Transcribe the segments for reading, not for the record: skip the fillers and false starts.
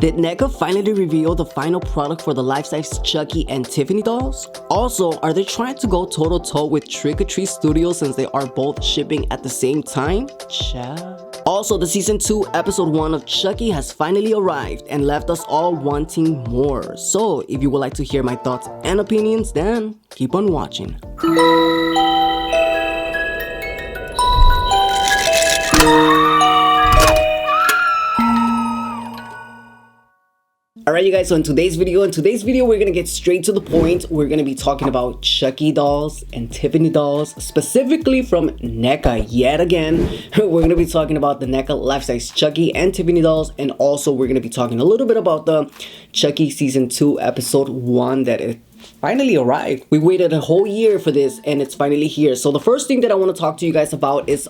Did NECA finally reveal the final product for the life-size Chucky and Tiffany dolls? Also, are they trying to go toe-to-toe with Trick or Treat Studios since they are both shipping at the same time? Also, the season 2 episode 1 of Chucky has finally arrived and left us all wanting more. So, if you would like to hear my thoughts and opinions, then keep on watching. Alright you guys, so in today's video we're gonna get straight to the point. We're gonna be talking about Chucky dolls and Tiffany dolls, specifically from NECA yet again. We're gonna be talking about the NECA life-size Chucky and Tiffany dolls, and also we're gonna be talking a little bit about the Chucky season 2 episode 1 that it finally arrived. We waited a whole year for this and it's finally here. So the first thing that I want to talk to you guys about is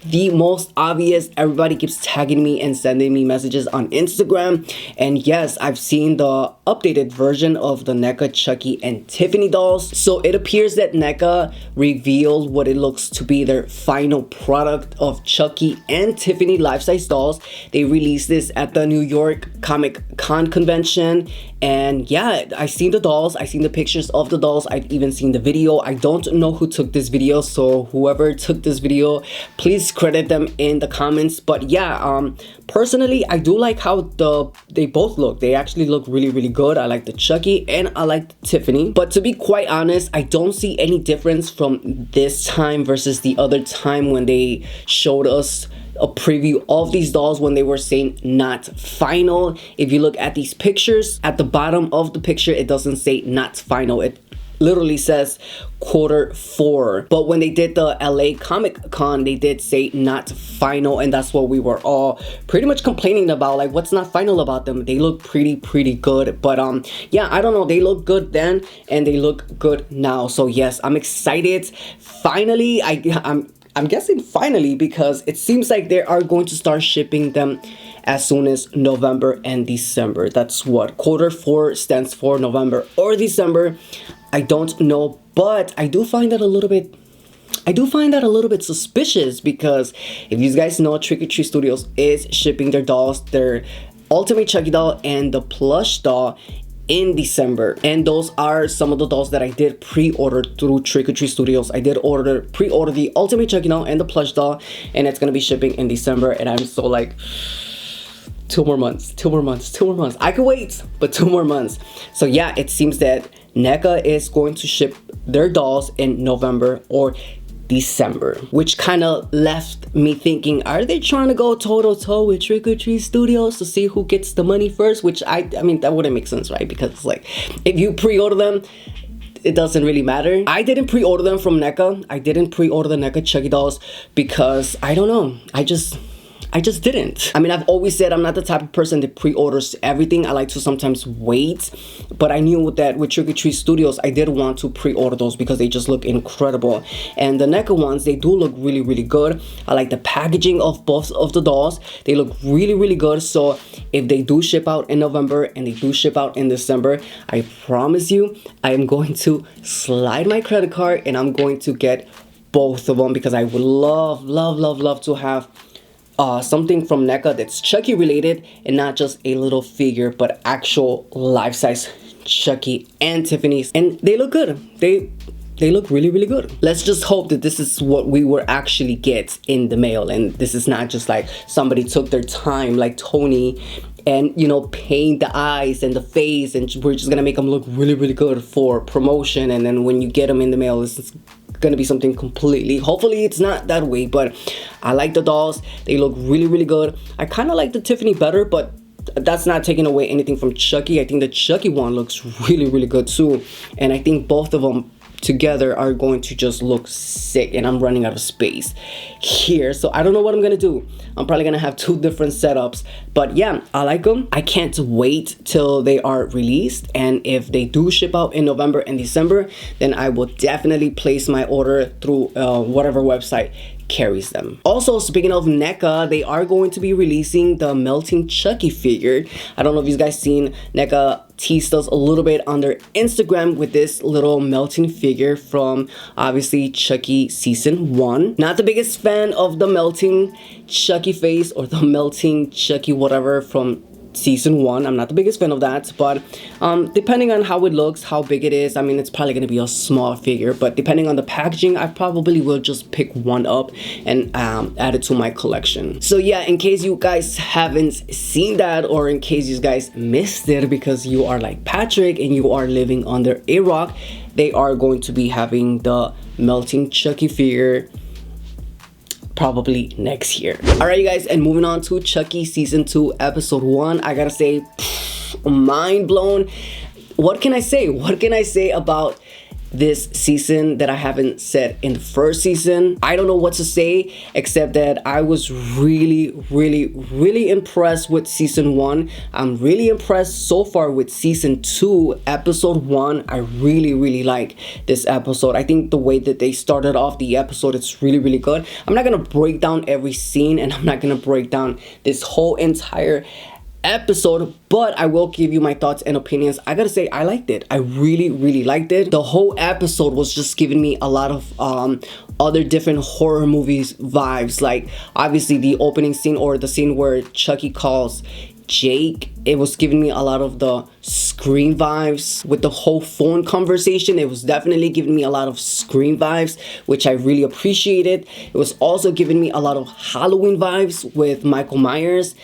the most obvious. Everybody keeps tagging me and sending me messages on Instagram, and yes, I've seen the updated version of the NECA Chucky and Tiffany dolls. So it appears that NECA revealed what it looks to be their final product of Chucky and Tiffany life-size dolls. They released this at the New York Comic Con convention, and yeah, I've seen the dolls, I've seen the pictures of the dolls, I've even seen the video. I don't know who took this video, so whoever took this video, please credit them in the comments. But yeah, personally, I do like how they both look. They actually look really good. I like the Chucky and I like the Tiffany. But to be quite honest, I don't see any difference from this time versus the other time when they showed us a preview of these dolls when they were saying not final. If you look at these pictures, at the bottom of the picture it doesn't say not final, it literally says Q4. But when they did the LA Comic Con, they did say not final, and that's what we were all pretty much complaining about. Like, what's not final about them? They look pretty good. But yeah, I don't know, they look good then and they look good now. So yes, I'm excited. Finally, I'm guessing finally, because it seems like they are going to start shipping them as soon as November and December. That's what Q4 stands for, November or December. I don't know, but I do find that a little bit suspicious, because if you guys know, Trick or Treat Studios is shipping their dolls, their Ultimate Chucky doll and the plush doll, in December. And those are some of the dolls that I did pre-order through Trick or Treat Studios. I did pre-order the Ultimate Chucky doll and the plush doll, and it's gonna be shipping in December, and I'm so like, two more months. I could wait, but 2 more months. So yeah, it seems that NECA is going to ship their dolls in November or December, which kind of left me thinking, are they trying to go toe-to-toe with Trick or Treat Studios to see who gets the money first? Which I mean, that wouldn't make sense, right? Because it's like, if you pre-order them, it doesn't really matter. I didn't pre-order them from NECA. I didn't pre-order the NECA Chucky dolls because I don't know, I just didn't. I mean, I've always said I'm not the type of person that pre-orders everything. I like to sometimes wait, but I knew that with Trick or Treat Studios, I did want to pre-order those because they just look incredible. And the NECA ones, they do look really good. I like the packaging of both of the dolls. They look really good. So if they do ship out in November and they do ship out in December, I promise you, I am going to slide my credit card and I'm going to get both of them, because I would love to have something from NECA that's Chucky related and not just a little figure, but actual life-size Chucky and Tiffany's. And they look good. They look really good. Let's just hope that this is what we will actually get in the mail, and this is not just like somebody took their time like Tony and, you know, paint the eyes and the face, and we're just gonna make them look really good for promotion, and then when you get them in the mail, it's gonna be something completely, hopefully it's not that way. But I like the dolls. They look really good. I kind of like the Tiffany better, but that's not taking away anything from Chucky. I think the Chucky one looks really good too, and I think both of them together are going to just look sick, and I'm running out of space here, so I don't know what I'm gonna do. I'm probably gonna have 2 different setups, but yeah, I like them. I can't wait till they are released, and if they do ship out in November and December, then I will definitely place my order through whatever website carries them. Also, speaking of NECA, they are going to be releasing the melting Chucky figure. I don't know if you guys seen, NECA teased us a little bit on their Instagram with this little melting figure from obviously Chucky season 1. Not the biggest fan of the melting Chucky face or the melting Chucky whatever from season 1. I'm not the biggest fan of that, but depending on how it looks, how big it is, I mean, it's probably gonna be a small figure, but depending on the packaging, I probably will just pick one up and add it to my collection. So yeah, in case you guys haven't seen that, or in case you guys missed it because you are like Patrick and you are living under a rock, they are going to be having the melting Chucky figure probably next year. All right, you guys, and moving on to Chucky season 2 episode 1, I gotta say, mind blown. What can I say? What can I say about this season that I haven't said in the first season? I don't know what to say except that I was really impressed with season 1. I'm really impressed so far with season 2 episode 1. I really like this episode. I think the way that they started off the episode, it's really good. I'm not gonna break down every scene, and I'm not gonna break down this whole entire episode, but I will give you my thoughts and opinions. I gotta say, I liked it. I really liked it. The whole episode was just giving me a lot of other different horror movies vibes. Like obviously the opening scene, or the scene where Chucky calls Jake, it was giving me a lot of the Scream vibes. With the whole phone conversation, it was definitely giving me a lot of Scream vibes, which I really appreciated. It was also giving me a lot of Halloween vibes with Michael Myers.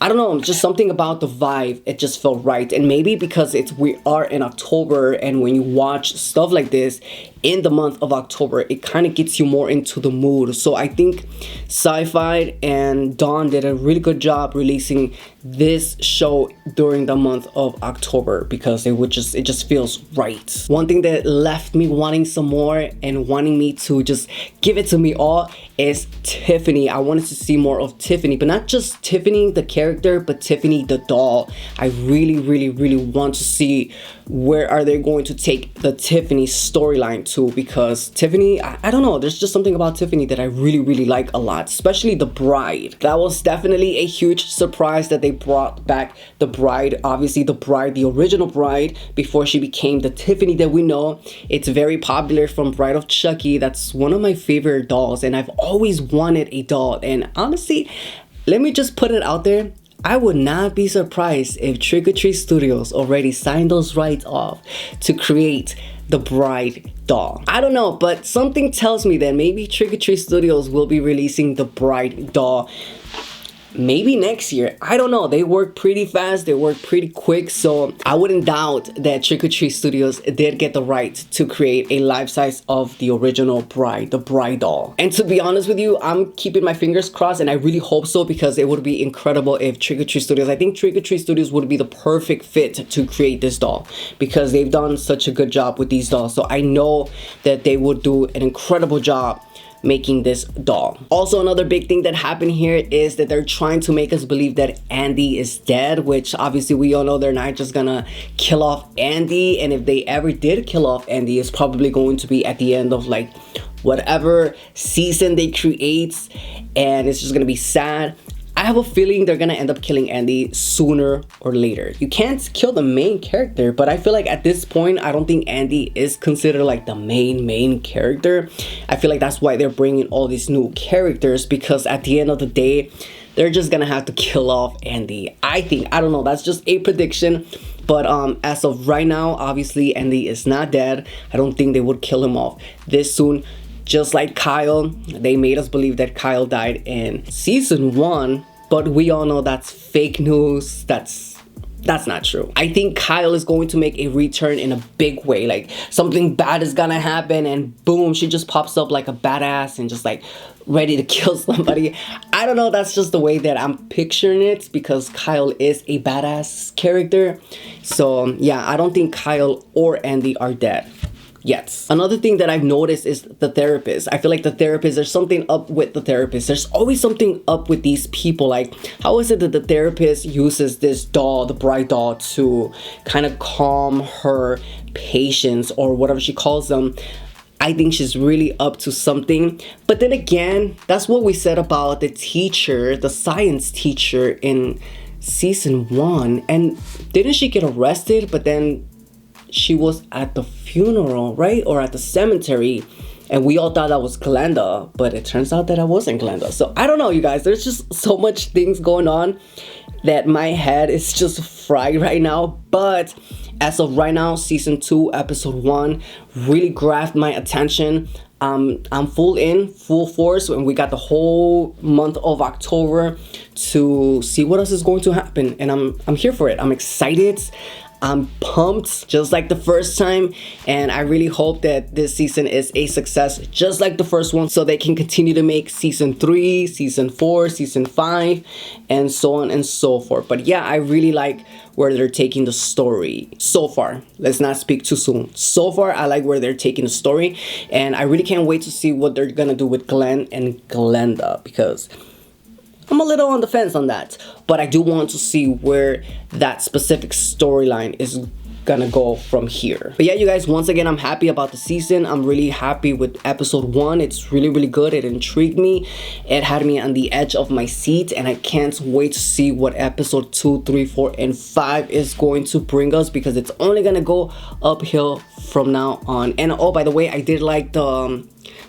I don't know, just something about the vibe, it just felt right. And maybe because we are in October, and when you watch stuff like this in the month of October, it kind of gets you more into the mood. So I think Sci-Fi and Dawn did a really good job releasing this show during the month of October, because it just feels right. One thing that left me wanting some more and wanting me to just give it to me all is Tiffany. I wanted to see more of Tiffany, but not just Tiffany the character, but Tiffany the doll. I really want to see where are they going to take the Tiffany storyline to, because Tiffany, I don't know, there's just something about Tiffany that I really like a lot, especially the bride. That was definitely a huge surprise that they brought back the bride. Obviously the bride, the original bride, before she became the Tiffany that we know. It's very popular from Bride of Chucky. That's one of my favorite dolls, and I've always wanted a doll. And honestly, let me just put it out there, I would not be surprised if Trick or Treat Studios already signed those rights off to create the bride doll. I don't know, but something tells me that maybe Trick or Treat Studios will be releasing the bride doll maybe next year. I don't know. They work pretty fast, they work pretty quick, so I wouldn't doubt that Trick or Treat Studios did get the right to create a life size of the original bride, the bride doll. And to be honest with you, I'm keeping my fingers crossed, and I really hope so, because it would be incredible if Trick or Treat Studios, I think Trick or Treat Studios would be the perfect fit to create this doll, because they've done such a good job with these dolls. So I know that they would do an incredible job making this doll. Also, another big thing that happened here is that they're trying to make us believe that Andy is dead, which obviously we all know they're not just gonna kill off Andy. And if they ever did kill off Andy, it's probably going to be at the end of like whatever season they create, and it's just gonna be sad. I have a feeling they're gonna end up killing Andy sooner or later. You can't kill the main character, but I feel like at this point, I don't think Andy is considered like the main character. I feel like that's why they're bringing all these new characters, because at the end of the day, they're just gonna have to kill off Andy. I think, I don't know, that's just a prediction. But as of right now, obviously Andy is not dead. I don't think they would kill him off this soon. Just like Kyle, they made us believe that Kyle died in season 1, but we all know that's fake news. That's not true. I think Kyle is going to make a return in a big way. Like something bad is gonna happen, and boom, she just pops up like a badass and just like ready to kill somebody. I don't know, that's just the way that I'm picturing it, because Kyle is a badass character. So yeah, I don't think Kyle or Andy are dead yet. Another thing that I've noticed is the therapist. I feel like the therapist, there's something up with the therapist. There's always something up with these people. Like, how is it that the therapist uses this doll, the bride doll, to kind of calm her patients or whatever she calls them? I think she's really up to something. But then again, that's what we said about the teacher, the science teacher in season 1. And didn't she get arrested? But then she was at the funeral, right? Or at the cemetery. and we all thought that was Glenda, but it turns out that I wasn't Glenda. So I don't know, you guys, there's just so much things going on that my head is just fried right now. But as of right now, season 2 episode 1 really grabbed my attention. I'm full force, and we got the whole month of October to see what else is going to happen, and I'm here for it. I'm excited. I'm pumped, just like the first time, and I really hope that this season is a success just like the first one, so they can continue to make season 3, season 4, season 5, and so on and so forth. But yeah, I really like where they're taking the story so far. Let's not speak too soon. So far, I like where they're taking the story, and I really can't wait to see what they're gonna do with Glenn and Glenda, because I'm a little on the fence on that, but I do want to see where that specific storyline is gonna go from here. But yeah, you guys, once again, I'm happy about the season. I'm really happy with episode 1. It's really good. It intrigued me. It had me on the edge of my seat, and I can't wait to see what episode 2, 3, 4, and 5 is going to bring us, because it's only gonna go uphill from now on. And oh, by the way, I did like the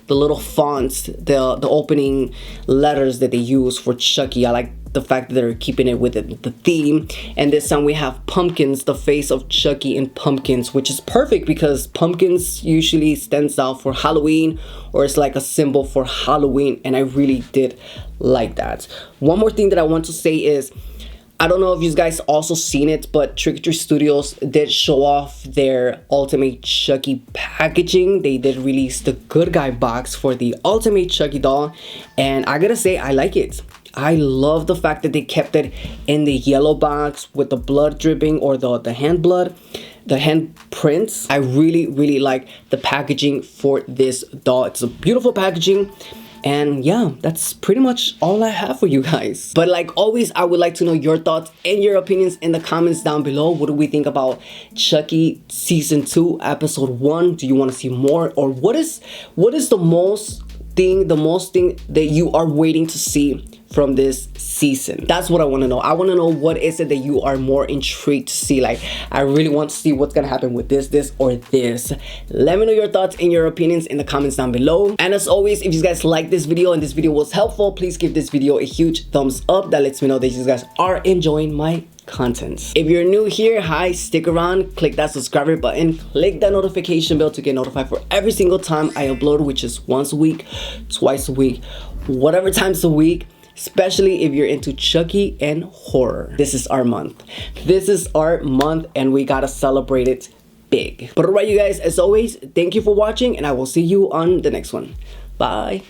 little fonts, the opening letters that they use for Chucky. I like the fact that they're keeping it with the theme. And this time we have pumpkins, the face of Chucky and pumpkins, which is perfect because pumpkins usually stands out for Halloween, or it's like a symbol for Halloween, and I really did like that. One more thing that I want to say is, I don't know if you guys also seen it, but Trick or Treat Studios did show off their Ultimate Chucky packaging. They did release the Good Guy box for the Ultimate Chucky doll, and I gotta say, I like it. I love the fact that they kept it in the yellow box with the blood dripping, or the hand blood, the hand prints. I really like the packaging for this doll. It's a beautiful packaging. And yeah, that's pretty much all I have for you guys. But like always, I would like to know your thoughts and your opinions in the comments down below. What do we think about Chucky season 2 episode 1? Do you want to see more, or what is the most thing that you are waiting to see from this season? That's what I want to know. I want to know, what is it that you are more intrigued to see? Like, I really want to see what's gonna happen with this or this. Let me know your thoughts and your opinions in the comments down below. And as always, if you guys like this video and this video was helpful, please give this video a huge thumbs up. That lets me know that you guys are enjoying my content. If you're new here, hi, stick around, click that subscribe button, click that notification bell to get notified for every single time I upload, which is once a week, twice a week, whatever times a week. Especially if you're into Chucky and horror. This is our month. This is our month, and we gotta celebrate it big. But alright, you guys, as always, thank you for watching, and I will see you on the next one. Bye.